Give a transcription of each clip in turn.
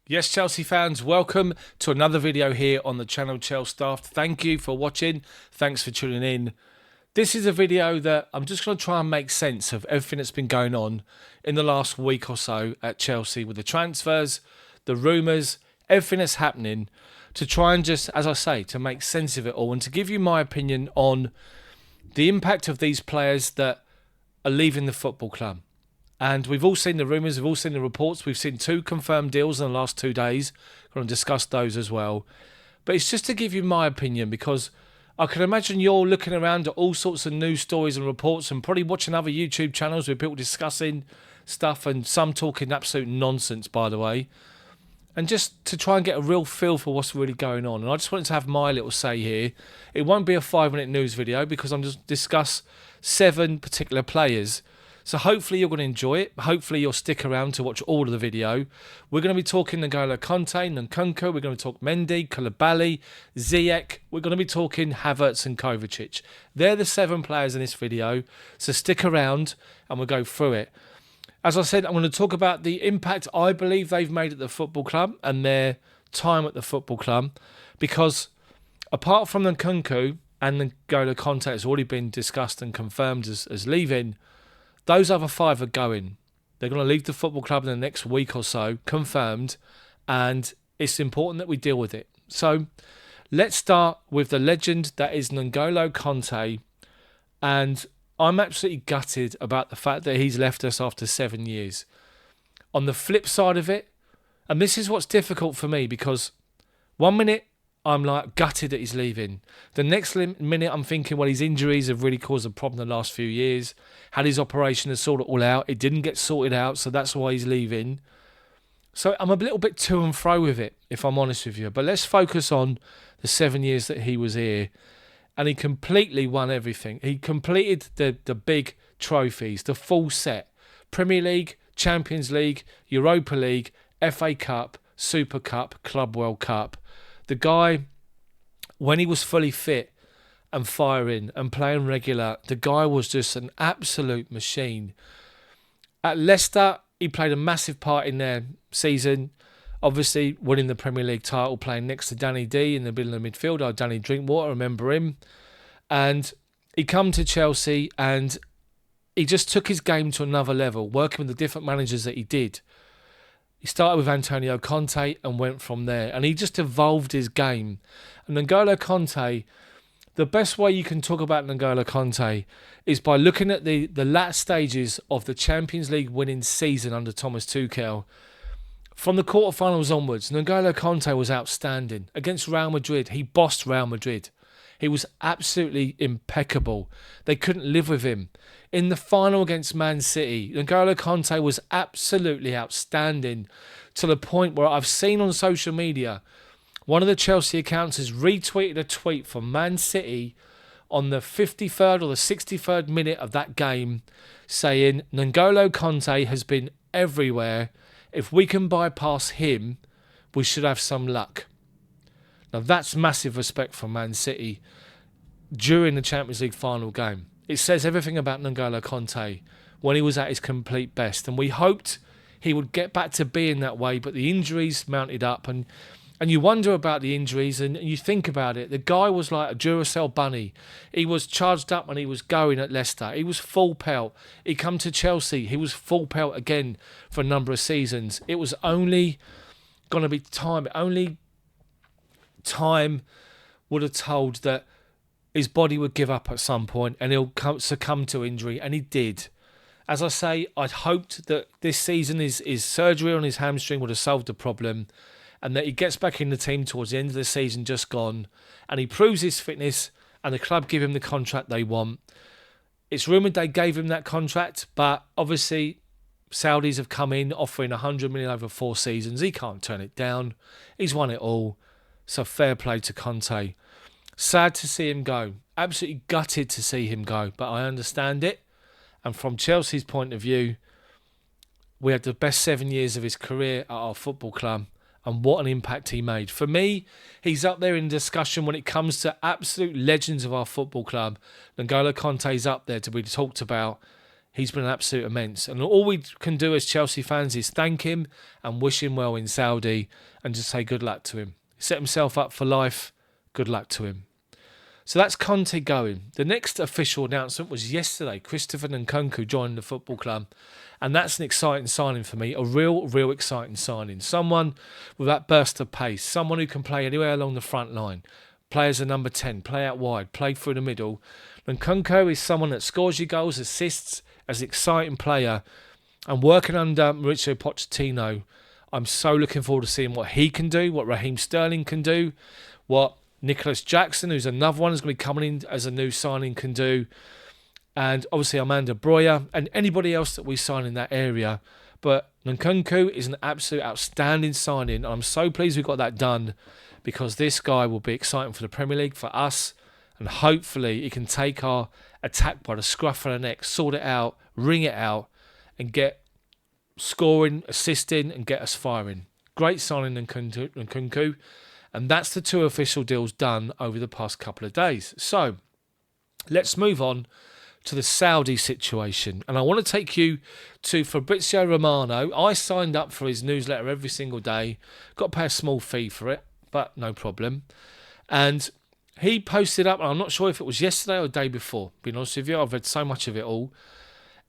Yes, Chelsea fans, welcome to another video here on the channel ChelsDaft. Thank you for watching. Thanks for tuning in. This is a video that I'm just going to try and make sense of everything that's been going on in the last week or so at Chelsea with the transfers, the rumours, everything that's happening, to try and just, as I say, to make sense of it all and to give you my opinion on the impact of these players that are leaving the football club. And we've all seen the rumours, we've all seen the reports, we've seen 2 confirmed deals in the last 2 days. We're going to discuss those as well. But it's just to give you my opinion, because I can imagine you're looking around at all sorts of news stories and reports and probably watching other YouTube channels with people discussing stuff and some talking absolute nonsense, by the way. And just to try and get a real feel for what's really going on. And I just wanted to have my little say here. It won't be a 5-minute news video because I'm just discuss 7 particular players. So hopefully you're going to enjoy it. Hopefully you'll stick around to watch all of the video. We're going to be talking N'Golo Kante, Nkunku. We're going to talk Mendy, Koulibaly, Ziyech. We're going to be talking Havertz and Kovacic. They're the 7 players in this video. So stick around and we'll go through it. As I said, I'm going to talk about the impact I believe they've made at the football club and their time at the football club. Because apart from Nkunku and N'Golo Kante has already been discussed and confirmed as leaving, those other 5 are going. They're going to leave the football club in the next week or so, confirmed, and it's important that we deal with it. So let's start with the legend that is N'Golo Kante, and I'm absolutely gutted about the fact that he's left us after 7 years. On the flip side of it, and this is what's difficult for me, because 1 minute I'm like gutted that he's leaving. The next minute I'm thinking, well, his injuries have really caused a problem the last few years. Had his operation to sort it all out. It didn't get sorted out, so that's why he's leaving. So I'm a little bit to and fro with it, if I'm honest with you. But let's focus on the 7 years that he was here. And he completely won everything. He completed the big trophies, the full set. Premier League, Champions League, Europa League, FA Cup, Super Cup, Club World Cup. The guy, when he was fully fit and firing and playing regular, the guy was just an absolute machine. At Leicester, he played a massive part in their season. Obviously, winning the Premier League title, playing next to Danny D in the middle of the midfield. Danny Drinkwater, I remember him. And he come to Chelsea and he just took his game to another level, working with the different managers that he did. He started with Antonio Conte and went from there. And he just evolved his game. And N'Golo Kante, the best way you can talk about N'Golo Kante is by looking at the latter stages of the Champions League winning season under Thomas Tuchel. From the quarterfinals onwards, N'Golo Kante was outstanding. Against Real Madrid, he bossed Real Madrid. He was absolutely impeccable. They couldn't live with him. In the final against Man City, N'Golo Kante was absolutely outstanding, to the point where I've seen on social media, one of the Chelsea accounts has retweeted a tweet from Man City on the 53rd or the 63rd minute of that game saying, N'Golo Kante has been everywhere. If we can bypass him, we should have some luck. Now that's massive respect from Man City during the Champions League final game. It says everything about N'Golo Kante when he was at his complete best. And we hoped he would get back to being that way, but the injuries mounted up. And you wonder about the injuries and you think about it. The guy was like a Duracell bunny. He was charged up when he was going at Leicester. He was full pelt. He come to Chelsea. He was full pelt again for a number of seasons. It was only going to be time. Only time would have told that his body would give up at some point and he'll succumb to injury, and he did. As I say, I'd hoped that this season his surgery on his hamstring would have solved the problem and that he gets back in the team towards the end of the season just gone and he proves his fitness and the club give him the contract they want. It's rumoured they gave him that contract, but obviously Saudis have come in offering 100 million over 4 seasons. He can't turn it down. He's won it all. So fair play to Kante. Sad to see him go. Absolutely gutted to see him go, but I understand it. And from Chelsea's point of view, we had the best 7 years of his career at our football club, and what an impact he made. For me, he's up there in discussion when it comes to absolute legends of our football club. N'Golo Kante's up there to be talked about. He's been an absolute immense. And all we can do as Chelsea fans is thank him and wish him well in Saudi and just say good luck to him. He set himself up for life. Good luck to him. So that's Kante going. The next official announcement was yesterday. Christopher Nkunku joined the football club. And that's an exciting signing for me. A real exciting signing. Someone with that burst of pace. Someone who can play anywhere along the front line. Play as a number 10. Play out wide. Play through the middle. Nkunku is someone that scores you goals, assists, as an exciting player. And working under Mauricio Pochettino, I'm so looking forward to seeing what he can do, what Raheem Sterling can do, what Nicholas Jackson, who's another one who's going to be coming in as a new signing, can do. And obviously Amanda Breuer and anybody else that we sign in that area. But Nkunku is an absolute outstanding signing. I'm so pleased we got that done because this guy will be exciting for the Premier League, for us. And hopefully he can take our attack by the scruff of the neck, sort it out, ring it out, and get scoring, assisting, and get us firing. Great signing Nkunku. And that's the 2 official deals done over the past couple of days. So let's move on to the Saudi situation. And I want to take you to Fabrizio Romano. I signed up for his newsletter every single day. Got to pay a small fee for it, but no problem. And he posted up, and I'm not sure if it was yesterday or the day before. Being honest with you, I've read so much of it all.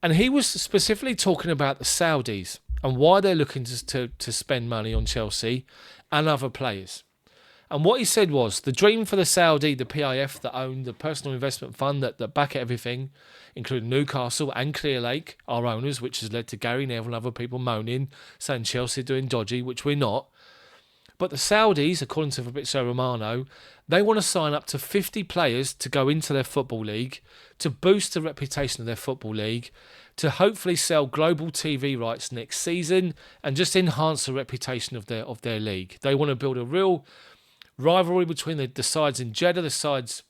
And he was specifically talking about the Saudis and why they're looking to spend money on Chelsea and other players. And what he said was, the dream for the Saudi, the PIF that own the personal investment fund that back at everything, including Newcastle and Clear Lake, our owners, which has led to Gary Neville and other people moaning, saying Chelsea are doing dodgy, which we're not. But the Saudis, according to Fabrizio Romano, they want to sign up to 50 players to go into their football league, to boost the reputation of their football league, to hopefully sell global TV rights next season and just enhance the reputation of their league. They want to build a real rivalry between the sides in Jeddah, the sides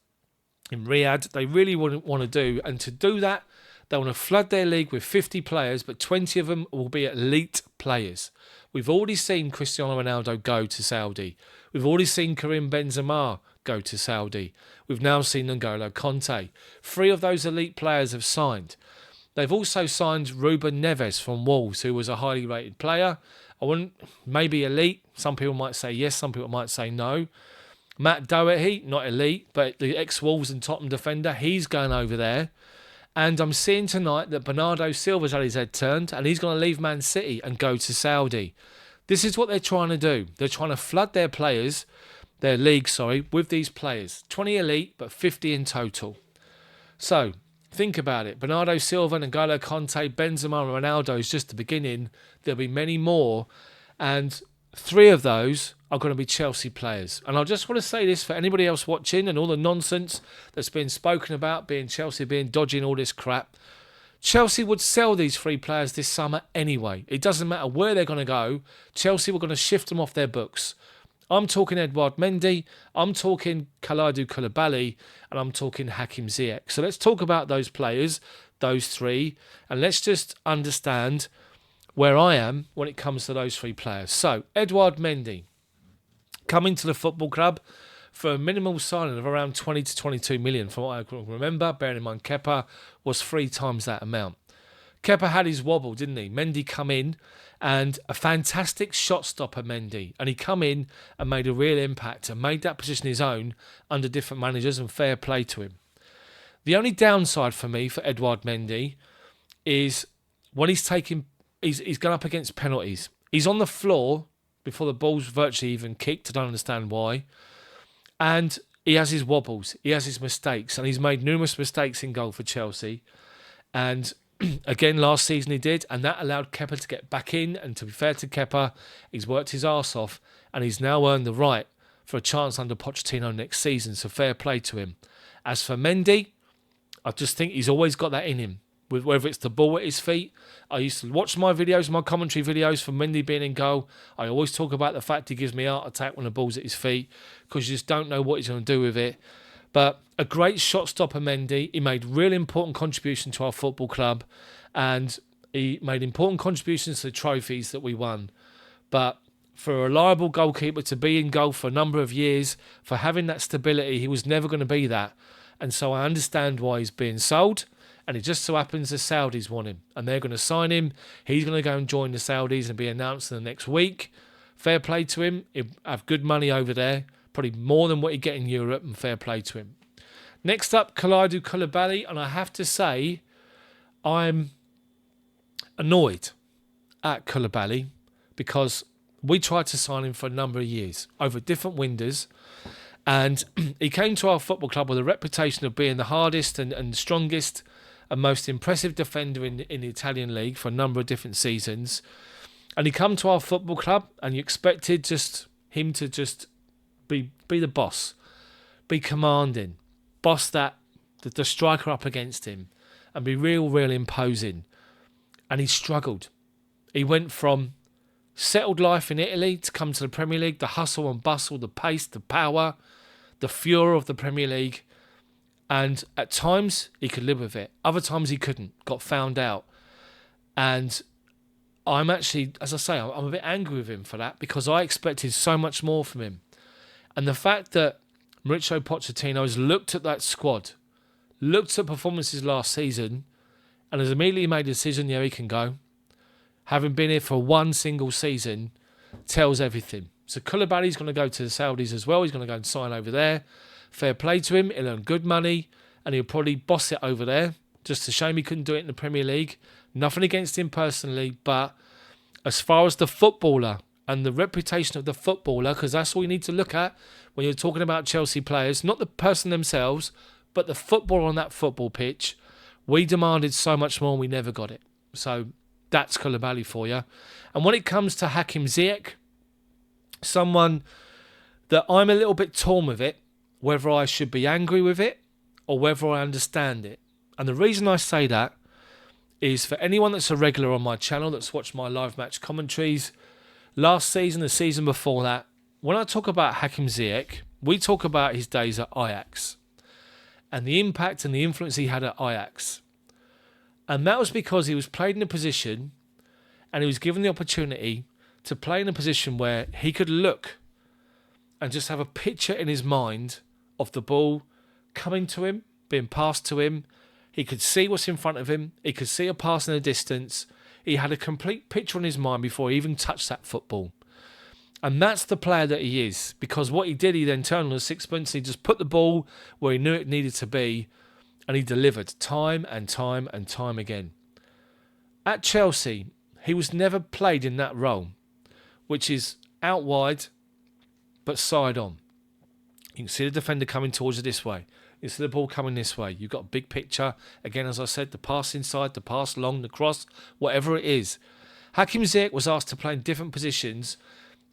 in Riyadh. They really want to do, and to do that, they want to flood their league with 50 players, but 20 of them will be elite players. We've already seen Cristiano Ronaldo go to Saudi. We've already seen Karim Benzema go to Saudi. We've now seen N'Golo Kante. 3 of those elite players have signed. They've also signed Ruben Neves from Wolves, who was a highly rated player. I wouldn't, maybe elite. Some people might say yes, some people might say no. Matt Doherty, not elite, but the ex-Wolves and Tottenham defender, he's going over there. And I'm seeing tonight that Bernardo Silva's had his head turned and he's going to leave Man City and go to Saudi. This is what they're trying to do. They're trying to flood their league, with these players. 20 elite, but 50 in total. So, think about it. Bernardo Silva, N'Golo Kante, Benzema and Ronaldo is just the beginning. There'll be many more. And 3 of those are going to be Chelsea players. And I just want to say this for anybody else watching and all the nonsense that's been spoken about, being Chelsea, being dodgy and all this crap. Chelsea would sell these 3 players this summer anyway. It doesn't matter where they're going to go. Chelsea were going to shift them off their books. I'm talking Edouard Mendy, I'm talking Kalidou Koulibaly, and I'm talking Hakim Ziyech. So let's talk about those players, those 3, and let's just understand where I am when it comes to those 3 players. So, Edouard Mendy, coming to the football club for a minimal signing of around 20 to 22 million, from what I can remember, bearing in mind Kepa was 3 times that amount. Kepa had his wobble, didn't he? Mendy come in, and a fantastic shot stopper, Mendy. And he come in and made a real impact and made that position his own under different managers, and fair play to him. The only downside for me for Edouard Mendy is when he's going up against penalties. He's on the floor before the ball's virtually even kicked. I don't understand why. And he has his wobbles. He has his mistakes. And he's made numerous mistakes in goal for Chelsea. And again, last season he did. And that allowed Kepa to get back in. And to be fair to Kepa, he's worked his arse off. And he's now earned the right for a chance under Pochettino next season. So fair play to him. As for Mendy, I just think he's always got that in him. With whether it's the ball at his feet. I used to watch my videos, my commentary videos for Mendy being in goal. I always talk about the fact he gives me a heart attack when the ball's at his feet, because you just don't know what he's going to do with it. But a great shot stopper, Mendy. He made real important contribution to our football club, and he made important contributions to the trophies that we won. But for a reliable goalkeeper to be in goal for a number of years, for having that stability, he was never going to be that. And so I understand why he's being sold. And it just so happens the Saudis want him and they're going to sign him. He's going to go and join the Saudis and be announced in the next week. Fair play to him. He'll have good money over there, probably more than what he'd get in Europe, and fair play to him. Next up, Kalidou Koulibaly, and I have to say, I'm annoyed at Koulibaly because we tried to sign him for a number of years over different windows, and he came to our football club with a reputation of being the hardest and strongest and most impressive defender in the Italian league for a number of different seasons. And he come to our football club, and you expected just him to just be the boss, be commanding, boss the striker up against him, and be real imposing. And he struggled. He went from settled life in Italy to come to the Premier League, the hustle and bustle, the pace, the power, the furor of the Premier League. And at times he could live with it. Other times he couldn't, got found out. And I'm actually, as I say, I'm a bit angry with him for that because I expected so much more from him. And the fact that Mauricio Pochettino has looked at that squad, looked at performances last season, and has immediately made a decision, yeah, he can go. Having been here for one single season tells everything. So Koulibaly's going to go to the Saudis as well. He's going to go and sign over there. Fair play to him. He'll earn good money and he'll probably boss it over there. Just a shame he couldn't do it in the Premier League. Nothing against him personally, but as far as the footballer and the reputation of the footballer, because that's all you need to look at when you're talking about Chelsea players, not the person themselves, but the football on that football pitch. We demanded so much more and we never got it. So that's Koulibaly for you. And when it comes to Hakim Ziyech, someone that I'm a little bit torn with it, whether I should be angry with it or whether I understand it. And the reason I say that is for anyone that's a regular on my channel that's watched my live match commentaries, last season, the season before that, when I talk about Hakim Ziyech, we talk about his days at Ajax and the impact and the influence he had at Ajax. And that was because he was played in a position and he was given the opportunity to play in a position where he could look and just have a picture in his mind of the ball coming to him, being passed to him. He could see what's in front of him. He could see a pass in the distance. He had a complete picture in his mind before he even touched that football. And that's the player that he is, because what he did, he then turned on the sixpence. He just put the ball where he knew it needed to be, and he delivered time and time and time again. At Chelsea, he was never played in that role, which is out wide but side on. You can see the defender coming towards you this way. You see the ball coming this way. You've got a big picture. Again, as I said, the pass inside, the pass long, the cross, whatever it is. Hakim Ziyech was asked to play in different positions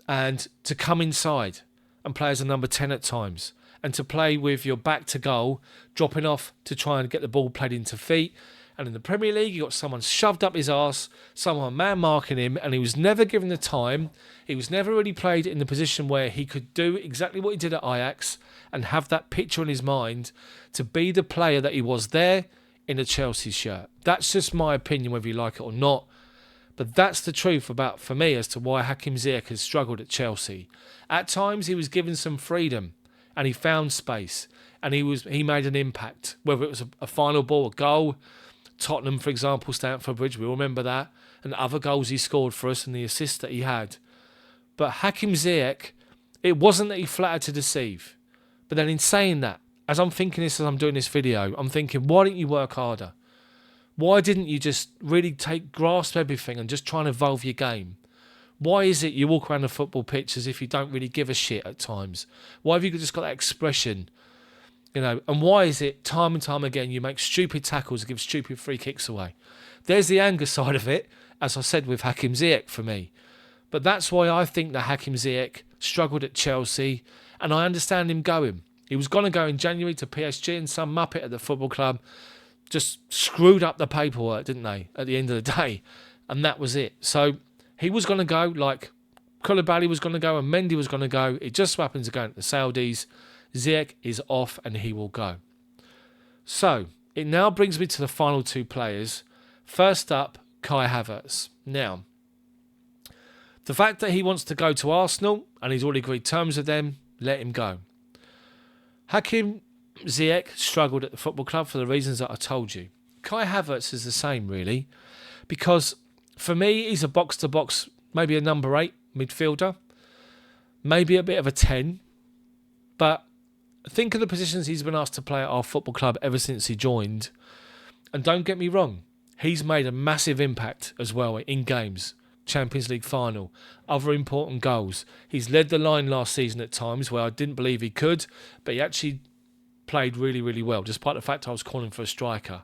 and to come inside and play as a number 10 at times, and to play with your back to goal, dropping off to try and get the ball played into feet. And in the Premier League, you got someone shoved up his arse, someone man marking him, and he was never given the time. He was never really played in the position where he could do exactly what he did at Ajax and have that picture in his mind to be the player that he was there in a Chelsea shirt. That's just my opinion, whether you like it or not. But that's the truth about, for me, as to why Hakim Ziyech has struggled at Chelsea. At times, he was given some freedom and he found space and he made an impact, whether it was a final ball, a goal. Tottenham, for example, Stamford Bridge, we all remember that, and other goals he scored for us and the assists that he had. But Hakim Ziyech, it wasn't that he flattered to deceive. But then in saying that, as I'm thinking this as I'm doing this video, I'm thinking, why didn't you work harder? Why didn't you just really grasp everything and just try and evolve your game? Why is it you walk around the football pitch as if you don't really give a shit at times? Why have you just got that expression? You know, and why is it time and time again you make stupid tackles and give stupid free kicks away? There's the anger side of it, as I said with Hakim Ziyech for me. But that's why I think that Hakim Ziyech struggled at Chelsea, and I understand him going. He was going to go in January to PSG, and some muppet at the football club just screwed up the paperwork, didn't they, at the end of the day? And that was it. So he was going to go like Koulibaly was going to go and Mendy was going to go. It just so happens to go to the Saudis. Ziyech is off and he will go. So it now brings me to the final two players. First up, Kai Havertz. Now, the fact that he wants to go to Arsenal and he's already agreed terms with them, let him go. Hakim Ziyech struggled at the football club for the reasons that I told you. Kai Havertz is the same, really, because for me, he's a box-to-box, maybe a number 8 midfielder, maybe a bit of a 10, but think of the positions he's been asked to play at our football club ever since he joined, and don't get me wrong, he's made a massive impact as well in games, Champions League final, other important goals. He's led the line last season at times where I didn't believe he could, but he actually played really, really well, despite the fact I was calling for a striker.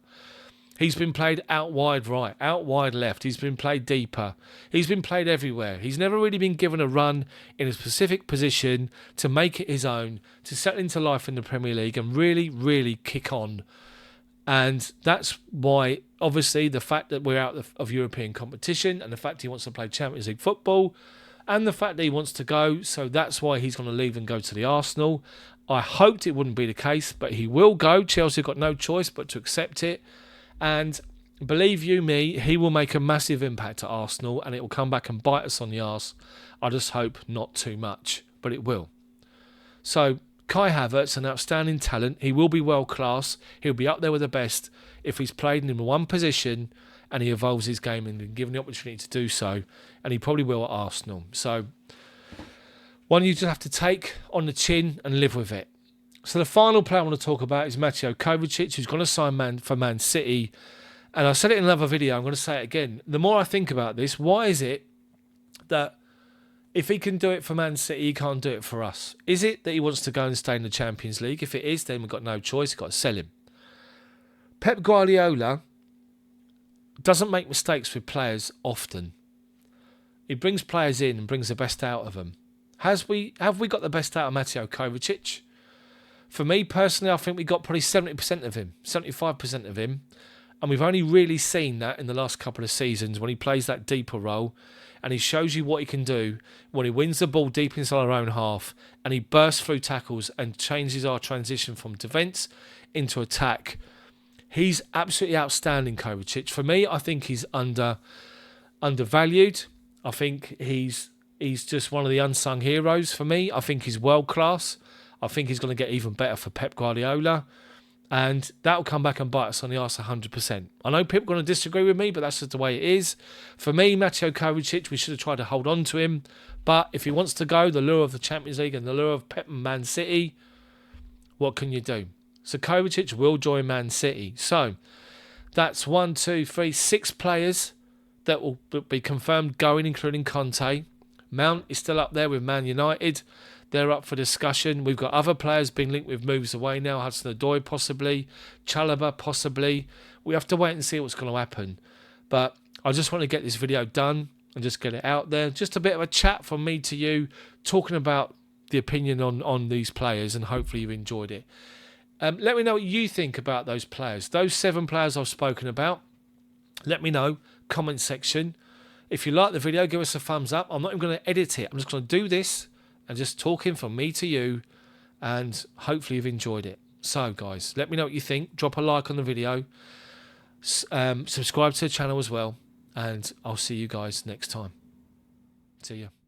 He's been played out wide right, out wide left. He's been played deeper. He's been played everywhere. He's never really been given a run in a specific position to make it his own, to settle into life in the Premier League and really, really kick on. And that's why, obviously, the fact that we're out of European competition and the fact he wants to play Champions League football and the fact that he wants to go, so that's why he's going to leave and go to the Arsenal. I hoped it wouldn't be the case, but he will go. Chelsea got no choice but to accept it. And believe you me, he will make a massive impact at Arsenal and it will come back and bite us on the arse. I just hope not too much, but it will. So Kai Havertz, an outstanding talent. He will be world class. He'll be up there with the best if he's played in one position and he evolves his game and been given the opportunity to do so. And he probably will at Arsenal. So one you just have to take on the chin and live with it. So the final player I want to talk about is Mateo Kovacic, who's going to sign for Man City. And I said it in another video, I'm going to say it again. The more I think about this, why is it that if he can do it for Man City, he can't do it for us? Is it that he wants to go and stay in the Champions League? If it is, then we've got no choice. We've got to sell him. Pep Guardiola doesn't make mistakes with players often. He brings players in and brings the best out of them. Have we got the best out of Mateo Kovacic? For me personally, I think we got probably 70% of him, 75% of him. And we've only really seen that in the last couple of seasons when he plays that deeper role and he shows you what he can do when he wins the ball deep inside our own half and he bursts through tackles and changes our transition from defence into attack. He's absolutely outstanding, Kovacic. For me, I think he's undervalued. I think he's just one of the unsung heroes for me. I think he's world class. I think he's going to get even better for Pep Guardiola. And that will come back and bite us on the arse 100%. I know people are going to disagree with me, but that's just the way it is. For me, Mateo Kovacic, we should have tried to hold on to him. But if he wants to go, the lure of the Champions League and the lure of Pep and Man City, what can you do? So Kovacic will join Man City. So that's 6 players that will be confirmed going, including Kante. Mount is still up there with Man United. They're up for discussion. We've got other players being linked with moves away now. Hudson-Odoi possibly. Chalobah possibly. We have to wait and see what's going to happen. But I just want to get this video done and just get it out there. Just a bit of a chat from me to you, talking about the opinion on these players, and hopefully you've enjoyed it. Let me know what you think about those players. Those 7 players I've spoken about. Let me know. Comment section. If you like the video, give us a thumbs up. I'm not even going to edit it. I'm just going to do this and just talking from me to you, and hopefully you've enjoyed it. So guys, let me know what you think. Drop a like on the video. Subscribe to the channel as well, and I'll see you guys next time. See ya.